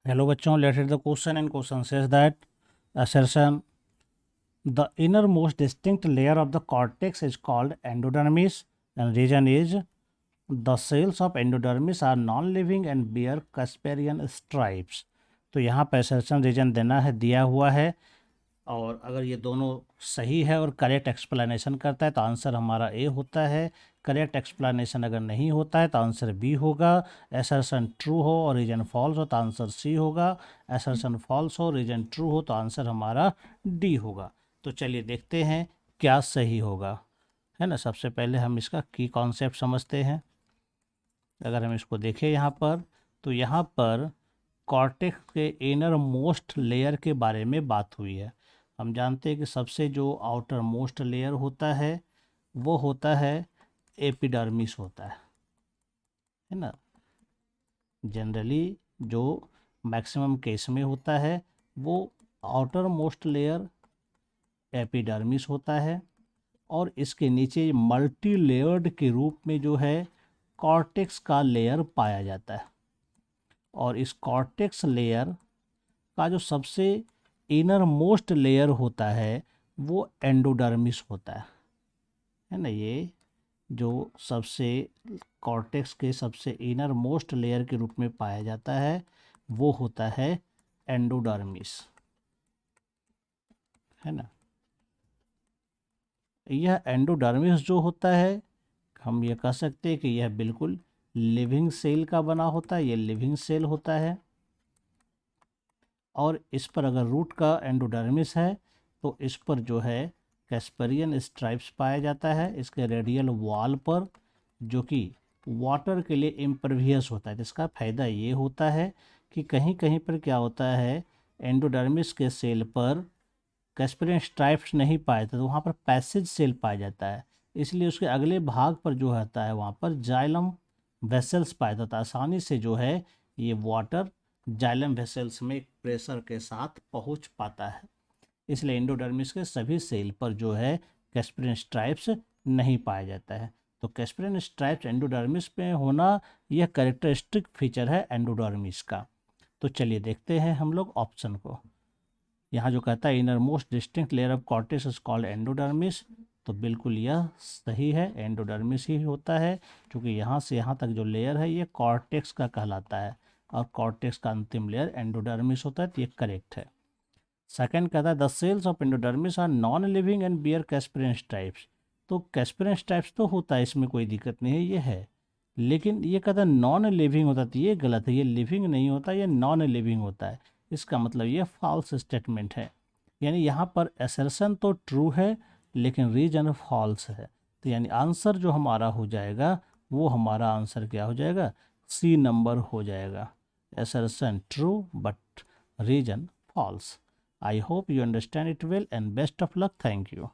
Hello बच्चों, let's read the question and question says that assertion the innermost distinct layer of the cortex is called endodermis and region is the cells of endodermis are non-living and bear Casparian stripes। तो यहाँ पर assertion reason देना है, दिया हुआ है, और अगर ये दोनों सही है और करेक्ट एक्सप्लेनेशन करता है तो आंसर हमारा ए होता है। करेक्ट एक्सप्लेनेशन अगर नहीं होता है तो आंसर बी होगा। असर्शन ट्रू हो और रीजन फॉल्स हो तो आंसर सी होगा। असर्शन फॉल्स हो, रीजन ट्रू हो तो आंसर हमारा डी होगा। तो चलिए देखते हैं क्या सही होगा, है ना। सबसे पहले हम इसका की कॉन्सेप्ट समझते हैं। अगर हम इसको देखें यहाँ पर, तो यहाँ पर कॉर्टेक्स के इनर मोस्ट लेयर के बारे में बात हुई है। हम जानते हैं कि सबसे जो आउटर मोस्ट लेयर होता है वो होता है एपिडर्मिस होता है ना। जनरली जो मैक्सिमम केस में होता है वो आउटर मोस्ट लेयर एपिडर्मिस होता है, और इसके नीचे मल्टी लेयर्ड के रूप में जो है कॉर्टेक्स का लेयर पाया जाता है। और इस कॉर्टेक्स लेयर का जो सबसे इनर मोस्ट लेयर होता है वो एंडोडर्मिस होता है ना। ये जो सबसे कॉर्टेक्स के सबसे इनर मोस्ट लेयर के रूप में पाया जाता है वो होता है एंडोडर्मिस, है ना। यह एंडोडर्मिस जो होता है, हम ये कह सकते हैं कि यह बिल्कुल लिविंग सेल का बना होता है। ये लिविंग सेल होता है, और इस पर अगर रूट का एंडोडर्मिस है तो इस पर जो है कैस्परियन स्ट्राइप्स पाया जाता है इसके रेडियल वॉल पर, जो कि वाटर के लिए इम्परवियस होता है। इसका फ़ायदा ये होता है कि कहीं कहीं पर क्या होता है, एंडोडर्मिस के सेल पर कैस्परियन स्ट्राइप्स नहीं पाए जाते तो वहाँ पर पैसेज सेल पाया जाता है, इसलिए उसके अगले भाग पर जो होता है वहाँ पर जाइलम वेसल्स पाया जाता है। आसानी से जो है ये वाटर जाइलम वेसल्स में प्रेशर के साथ पहुँच पाता है, इसलिए एंडोडर्मिस के सभी सेल पर जो है कैस्परियन स्ट्राइप्स नहीं पाया जाता है। तो कैस्परियन स्ट्राइप्स एंडोडर्मिस में होना यह कैरेक्टरिस्टिक फीचर है एंडोडर्मिस का। तो चलिए देखते हैं हम लोग ऑप्शन को। यहाँ जो कहता है inner most distinct layer of cortex is called endodermis, तो बिल्कुल यह सही है, एंडोडर्मिस ही होता है, क्योंकि यहाँ से यहाँ तक जो लेयर है ये कॉर्टेक्स का कहलाता है, और कॉर्टेक्स का अंतिम लेयर एंडोडर्मिस होता है, तो ये करेक्ट है। सेकंड कहता है the cells of endodermis are non living and bear Casparian stripes. तो कैस्परियन स्ट्राइप्स तो होता है, इसमें कोई दिक्कत नहीं है, ये है, लेकिन ये कहता है नॉन लिविंग होता है, तो ये गलत है। ये लिविंग नहीं होता, ये नॉन लिविंग होता है। इसका मतलब ये फॉल्स स्टेटमेंट है, यानी यहाँ पर असर्शन तो ट्रू है लेकिन रीजन फॉल्स है। तो यानी आंसर जो हमारा हो जाएगा वो हमारा आंसर क्या हो जाएगा, सी नंबर हो जाएगा। assertion true but region false। I hope you understand it well and best of luck. Thank you.